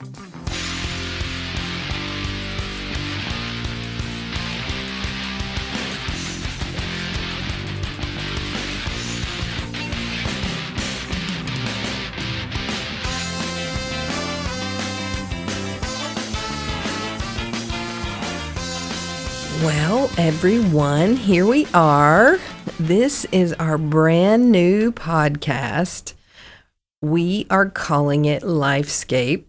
Well, everyone, here we are. This is our brand new podcast. We are calling it Lifescape.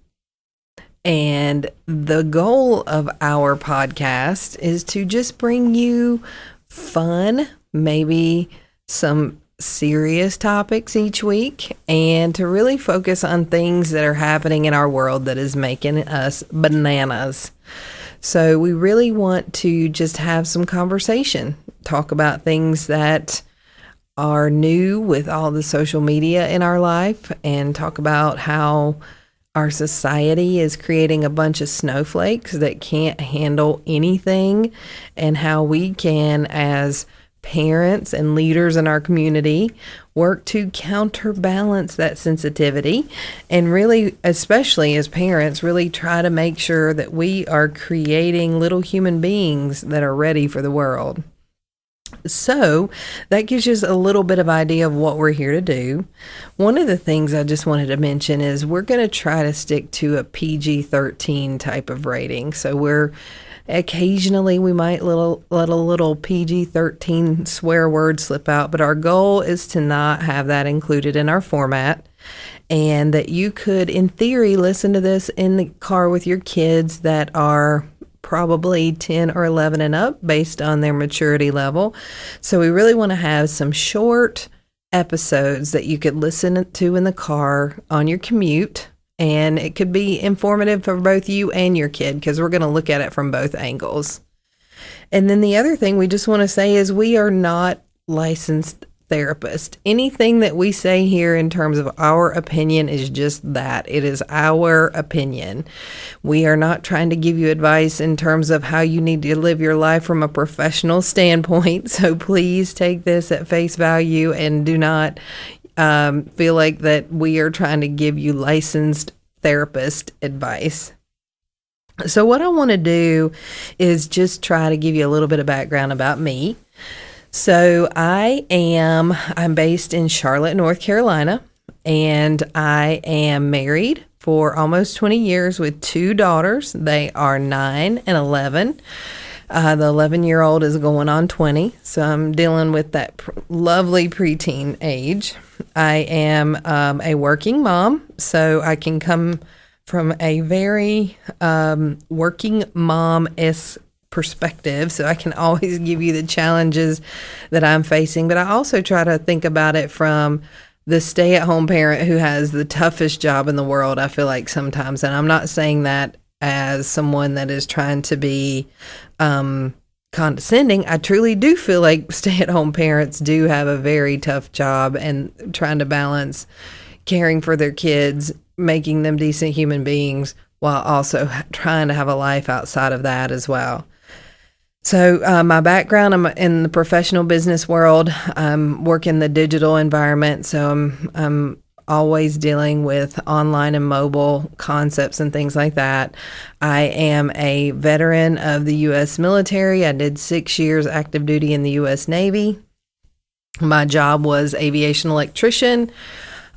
And the goal of our podcast is to just bring you fun, maybe some serious topics each week, and to really focus on things that are happening in our world that is making us bananas. So we really want to just have some conversation, talk about things that are new with all the social media in our life, and talk about how our society is creating a bunch of snowflakes that can't handle anything, and how we can, as parents and leaders in our community, work to counterbalance that sensitivity, and really, especially as parents, really try to make sure that we are creating little human beings that are ready for the world. So that gives you a little bit of idea of what we're here to do. One of the things I just wanted to mention is we're going to try to stick to a PG-13 type of rating. So occasionally we might let a little PG-13 swear word slip out, but our goal is to not have that included in our format, and that you could, in theory, listen to this in the car with your kids that are probably 10 or 11 and up based on their maturity level. So we really want to have some short episodes that you could listen to in the car on your commute. And it could be informative for both you and your kid, because we're going to look at it from both angles. And then the other thing we just want to say is we are not licensed therapists. Anything that we say here in terms of our opinion is just that. It is our opinion. We are not trying to give you advice in terms of how you need to live your life from a professional standpoint. So please take this at face value and do not feel like that we are trying to give you licensed therapist advice. So what I want to do is just try to give you a little bit of background about me. So I'm based in Charlotte, North Carolina, and I am married for almost 20 years with two daughters. They are 9 and 11. The 11-year-old is going on 20, so I'm dealing with that lovely preteen age. I am a working mom, so I can come from a very working mom-esque perspective, so I can always give you the challenges that I'm facing. But I also try to think about it from the stay-at-home parent who has the toughest job in the world, I feel like sometimes. And I'm not saying that as someone that is trying to be condescending. I truly do feel like stay-at-home parents do have a very tough job, and trying to balance caring for their kids, making them decent human beings, while also trying to have a life outside of that as well. So my background, I'm in the professional business world. I'm working in the digital environment, so I'm always dealing with online and mobile concepts and things like that. I am a veteran of the U.S. military. I did 6 years active duty in the U.S. Navy. My job was aviation electrician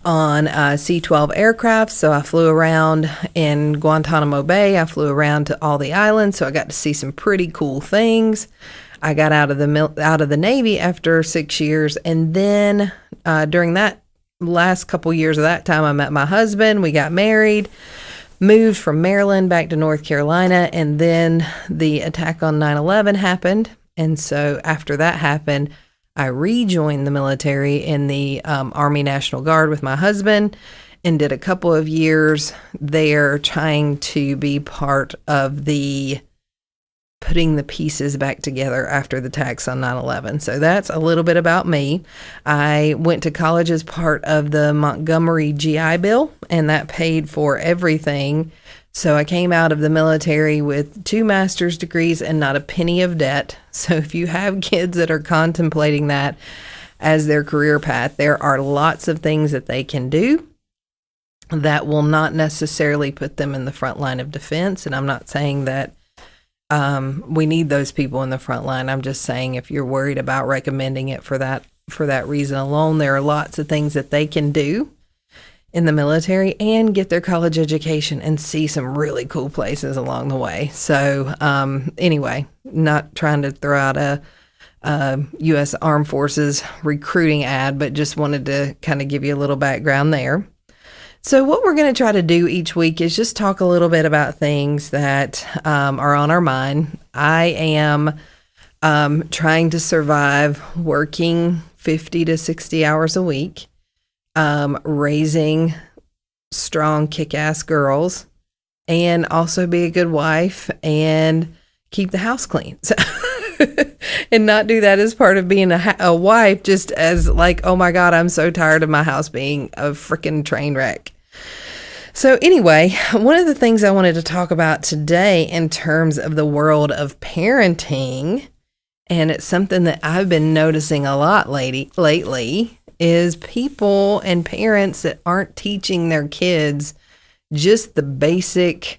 on C-12 aircraft. So I flew around in Guantanamo Bay. I flew around to all the islands, so I got to see some pretty cool things. I got out of the Navy after 6 years, and then during that last couple years of that time, I met my husband. We got married, moved from Maryland back to North Carolina, and then the attack on 9/11 happened. And so after that happened, I rejoined the military in the Army National Guard with my husband, and did a couple of years there trying to be part of the putting the pieces back together after the attacks on 9/11. So that's a little bit about me. I went to college as part of the Montgomery GI Bill, and that paid for everything. So I came out of the military with 2 master's degrees and not a penny of debt. So if you have kids that are contemplating that as their career path, there are lots of things that they can do. that will not necessarily put them in the front line of defense. And I'm not saying that we need those people in the front line. I'm just saying if you're worried about recommending it for that reason alone, there are lots of things that they can do in the military and get their college education and see some really cool places along the way. So anyway, not trying to throw out a U.S. Armed Forces recruiting ad, but just wanted to kind of give you a little background there. So what we're going to try to do each week is just talk a little bit about things that are on our mind. I am trying to survive working 50 to 60 hours a week, raising strong, kick-ass girls, and also be a good wife and keep the house clean. So and not do that as part of being a wife, just as like, oh my God, I'm so tired of my house being a freaking train wreck. So anyway, one of the things I wanted to talk about today in terms of the world of parenting, and it's something that I've been noticing a lot lately, is people and parents that aren't teaching their kids just the basic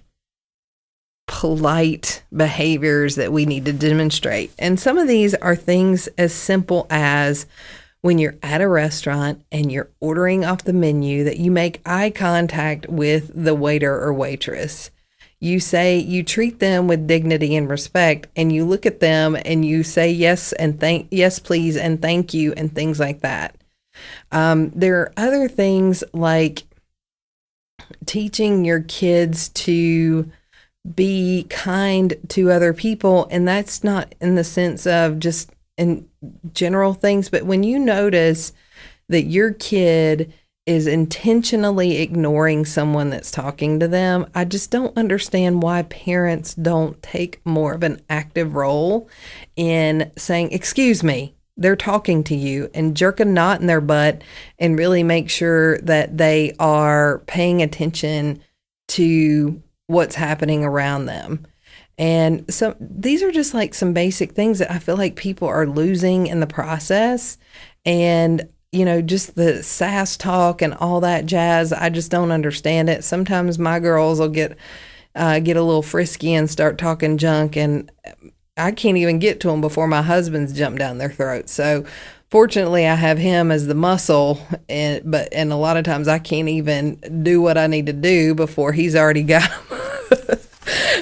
polite behaviors that we need to demonstrate. And some of these are things as simple as when you're at a restaurant and you're ordering off the menu, that you make eye contact with the waiter or waitress. You treat them with dignity and respect, and you look at them and you say yes and yes please and thank you and things like that. There are other things like teaching your kids to be kind to other people, and that's not in the sense of just in general things, but when you notice that your kid is intentionally ignoring someone that's talking to them, I just don't understand why parents don't take more of an active role in saying, excuse me, they're talking to you, and jerk a knot in their butt and really make sure that they are paying attention to what's happening around them. And so these are just like some basic things that I feel like people are losing in the process. And, just the sass talk and all that jazz, I just don't understand it. Sometimes my girls will get a little frisky and start talking junk, and I can't even get to them before my husband's jump down their throat. So fortunately, I have him as the muscle, and a lot of times I can't even do what I need to do before he's already got them.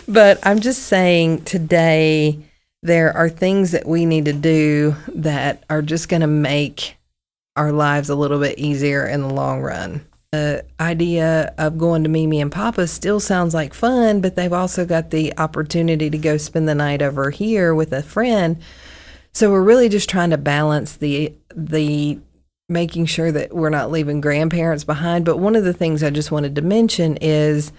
But I'm just saying today, there are things that we need to do that are just going to make our lives a little bit easier in the long run. The idea of going to Mimi and Papa still sounds like fun, but they've also got the opportunity to go spend the night over here with a friend. So we're really just trying to balance the making sure that we're not leaving grandparents behind. But one of the things I just wanted to mention is,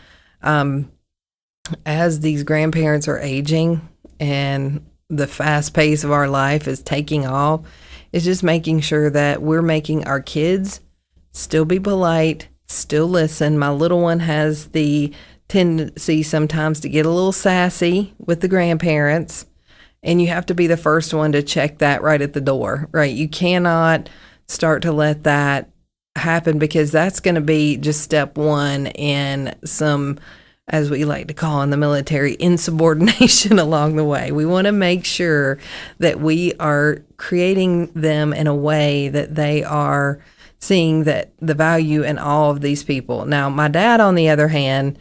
as these grandparents are aging and the fast pace of our life is taking off, is just making sure that we're making our kids still be polite, still listen. My little one has the tendency sometimes to get a little sassy with the grandparents, and you have to be the first one to check that right at the door, right? You cannot start to let that happen, because that's going to be just step one in some, as we like to call in the military, insubordination along the way. We want to make sure that we are creating them in a way that they are seeing that the value in all of these people. Now, my dad, on the other hand,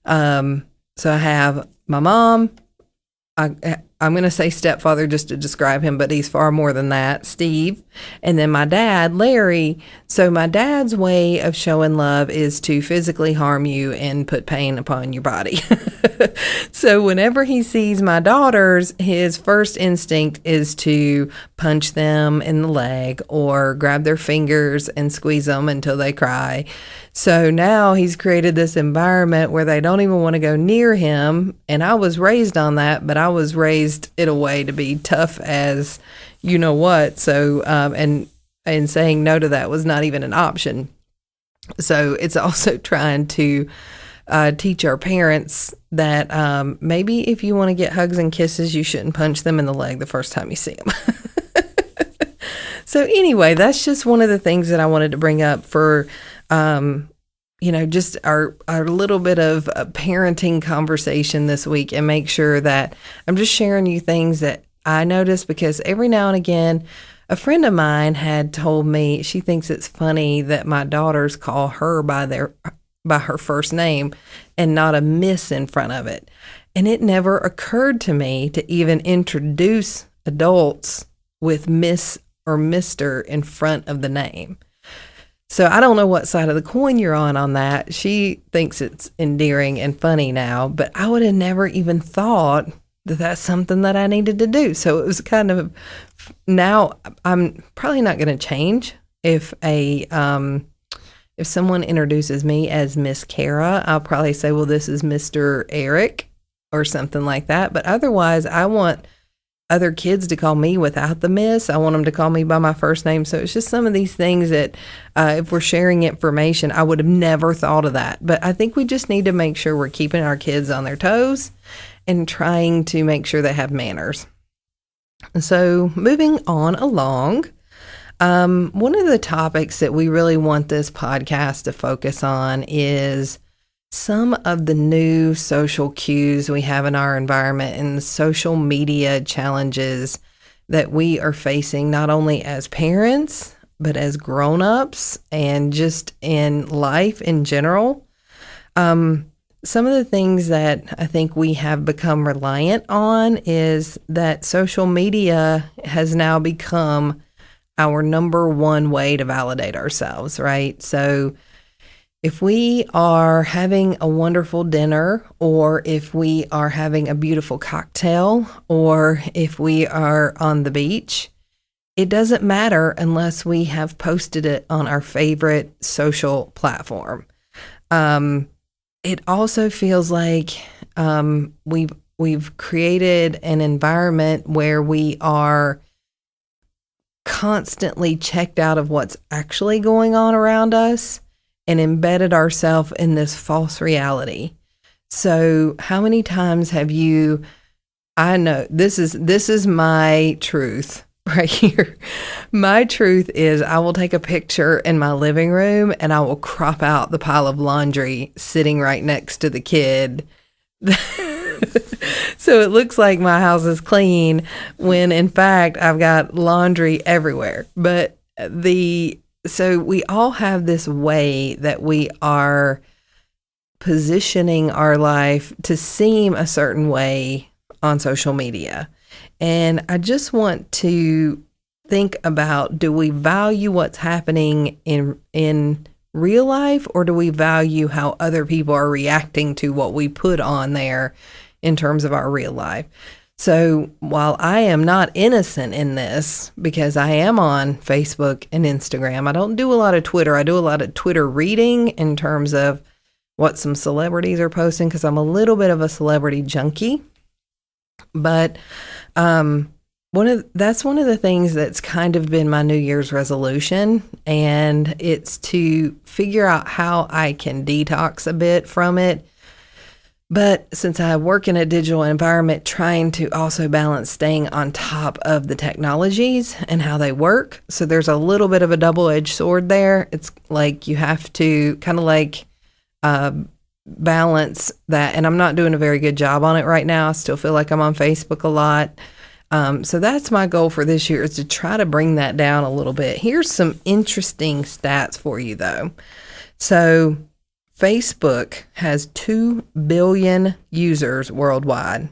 so I have my mom, I'm going to say stepfather just to describe him, but he's far more than that, Steve. And then my dad, Larry. So my dad's way of showing love is to physically harm you and put pain upon your body. So whenever he sees my daughters, his first instinct is to punch them in the leg or grab their fingers and squeeze them until they cry. So now he's created this environment where they don't even want to go near him. And I was raised on that, but I was raised in a way to be tough as you know what. So, and saying no to that was not even an option. So it's also trying to teach our parents that maybe if you want to get hugs and kisses, you shouldn't punch them in the leg the first time you see them. So anyway, that's just one of the things that I wanted to bring up for, just our little bit of a parenting conversation this week, and make sure that I'm just sharing you things that I notice, because every now and again, a friend of mine had told me she thinks it's funny that my daughters call her by her first name and not a miss in front of it. And it never occurred to me to even introduce adults with Miss or Mr. in front of the name. So I don't know what side of the coin you're on that. She thinks it's endearing and funny now, but I would have never even thought that that's something that I needed to do. So it was kind of, now I'm probably not going to change if someone introduces me as Miss Kara. I'll probably say, well, this is Mr. Eric or something like that. But otherwise, I want other kids to call me without the miss. I want them to call me by my first name. So it's just some of these things that if we're sharing information, I would have never thought of that. But I think we just need to make sure we're keeping our kids on their toes and trying to make sure they have manners. So moving on along, one of the topics that we really want this podcast to focus on is some of the new social cues we have in our environment and the social media challenges that we are facing, not only as parents, but as grown-ups and just in life in general. Some of the things that I think we have become reliant on is that social media has now become our number one way to validate ourselves, right? So if we are having a wonderful dinner, or if we are having a beautiful cocktail, or if we are on the beach, it doesn't matter unless we have posted it on our favorite social platform. It also feels like we've created an environment where we are constantly checked out of what's actually going on around us and embedded ourselves in this false reality. So how many times have you, I know this is my truth right here. My truth is I will take a picture in my living room and I will crop out the pile of laundry sitting right next to the kid. So it looks like my house is clean when in fact I've got laundry everywhere. But so we all have this way that we are positioning our life to seem a certain way on social media. And I just want to think about, do we value what's happening in real life, or do we value how other people are reacting to what we put on there in terms of our real life? So while I am not innocent in this, because I am on Facebook and Instagram, I don't do a lot of Twitter. I do a lot of Twitter reading in terms of what some celebrities are posting, because I'm a little bit of a celebrity junkie. But that's one of the things that's kind of been my New Year's resolution, and it's to figure out how I can detox a bit from it. But since I work in a digital environment, trying to also balance staying on top of the technologies and how they work. So there's a little bit of a double-edged sword there. It's like you have to kind of like balance that. And I'm not doing a very good job on it right now. I still feel like I'm on Facebook a lot. So that's my goal for this year, is to try to bring that down a little bit. Here's some interesting stats for you, though. So Facebook has 2 billion users worldwide.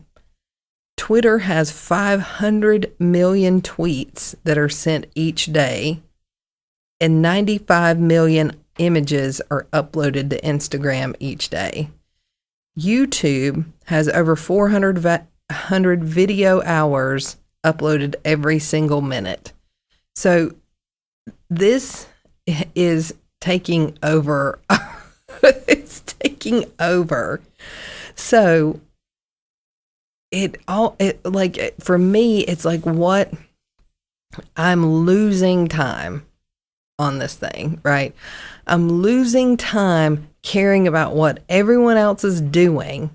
Twitter has 500 million tweets that are sent each day, and 95 million images are uploaded to Instagram each day. YouTube has over 400 video hours uploaded every single minute. So this is taking over. It's taking over. So for me, it's like, what, I'm losing time on this thing, right? I'm losing time caring about what everyone else is doing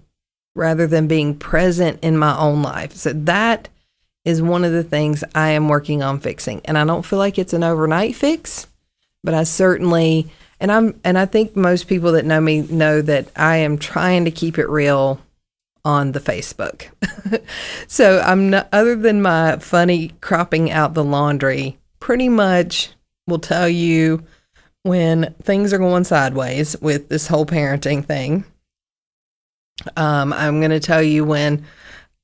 rather than being present in my own life. So that is one of the things I am working on fixing. And I don't feel like it's an overnight fix, but I certainly And I think most people that know me know that I am trying to keep it real on the Facebook. So I'm not, other than my funny cropping out the laundry, pretty much will tell you when things are going sideways with this whole parenting thing. I'm going to tell you when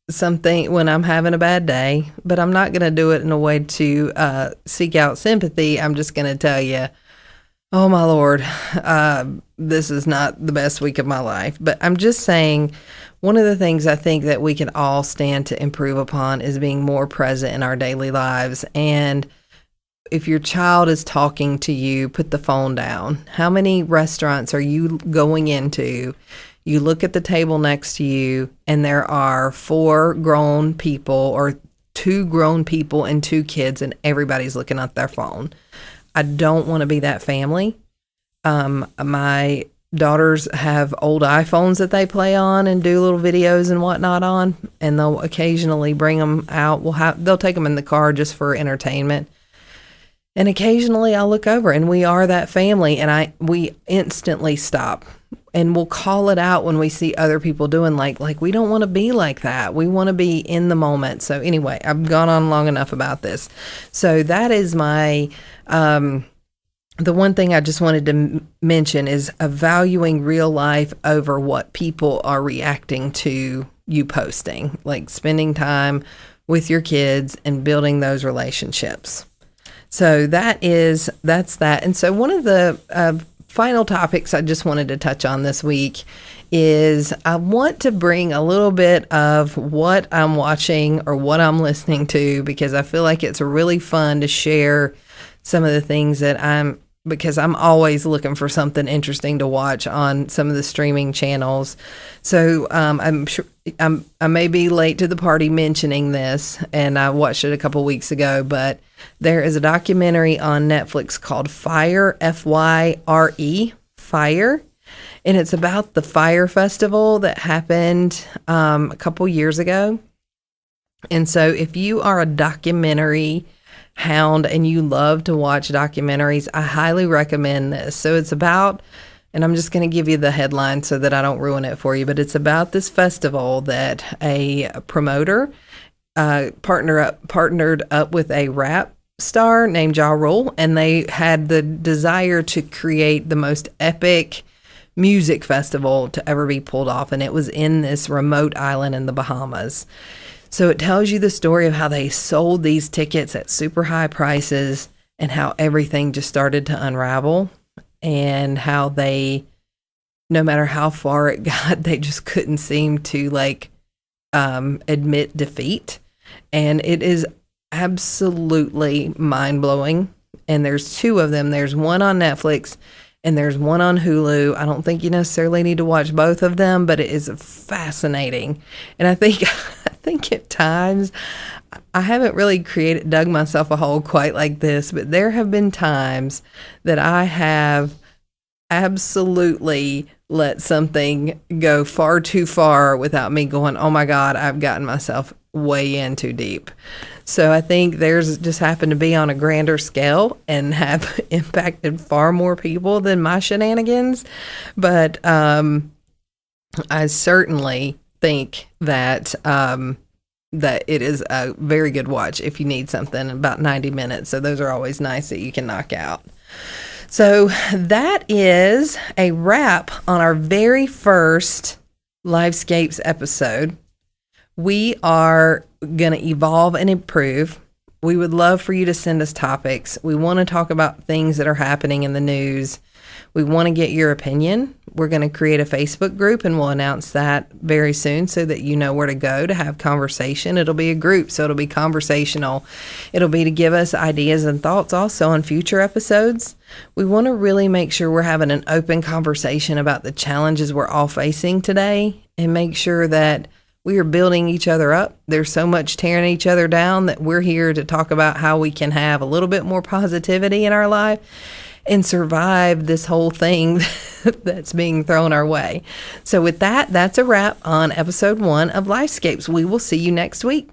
I'm having a bad day, but I'm not going to do it in a way to seek out sympathy. I'm just going to tell you, oh my Lord, this is not the best week of my life. But I'm just saying, one of the things I think that we can all stand to improve upon is being more present in our daily lives. And if your child is talking to you, put the phone down. How many restaurants are you going into? You look at the table next to you, and there are 4 grown people or 2 grown people and 2 kids, and everybody's looking at their phone. I don't want to be that family. My daughters have old iPhones that they play on and do little videos and whatnot on, and they'll occasionally bring them out. They'll take them in the car just for entertainment. And occasionally I'll look over, and we are that family, and we instantly stop. And we'll call it out when we see other people doing like we don't want to be like that. We want to be in the moment. So anyway, I've gone on long enough about this. So that is my, the one thing I just wanted to mention is valuing real life over what people are reacting to you posting, like spending time with your kids and building those relationships. So that's that. And so one of the, final topics I just wanted to touch on this week is I want to bring a little bit of what I'm watching or what I'm listening to, because I feel like it's really fun to share some of the things because I'm always looking for something interesting to watch on some of the streaming channels. So I'm sure I may be late to the party mentioning this, and I watched it a couple weeks ago, but there is a documentary on Netflix called Fire, F-Y-R-E, Fire, and it's about the Fire Festival that happened a couple years ago. And so if you are a documentary hound and you love to watch documentaries, I highly recommend this. So it's about, and I'm just going to give you the headline so that I don't ruin it for you, but it's about this festival that a promoter partnered up with a rap star named Ja Rule, and they had the desire to create the most epic music festival to ever be pulled off, and it was in this remote island in the Bahamas. So it tells you the story of how they sold these tickets at super high prices and how everything just started to unravel, and how they, no matter how far it got, they just couldn't seem to admit defeat. And it is absolutely mind-blowing. And there's 2 of them. There's one on Netflix and there's one on Hulu. I don't think you necessarily need to watch both of them, but it is fascinating. And I think at times I haven't really dug myself a hole quite like this, but there have been times that I have absolutely let something go far too far without me going, oh my God, I've gotten myself way in too deep. So I think theirs just happened to be on a grander scale and have impacted far more people than my shenanigans. But I certainly think that that it is a very good watch if you need something, about 90 minutes. So those are always nice that you can knock out. So that is a wrap on our very first Lifescapes episode. We are going to evolve and improve. We would love for you to send us topics. We want to talk about things that are happening in the news. We want to get your opinion. We're going to create a Facebook group, and we'll announce that very soon so that you know where to go to have conversation. It'll be a group, so it'll be conversational. It'll be to give us ideas and thoughts also on future episodes. We want to really make sure we're having an open conversation about the challenges we're all facing today, and make sure that we are building each other up. There's so much tearing each other down that we're here to talk about how we can have a little bit more positivity in our life and survive this whole thing that's being thrown our way. So with that, that's a wrap on episode 1 of Lifescapes. We will see you next week.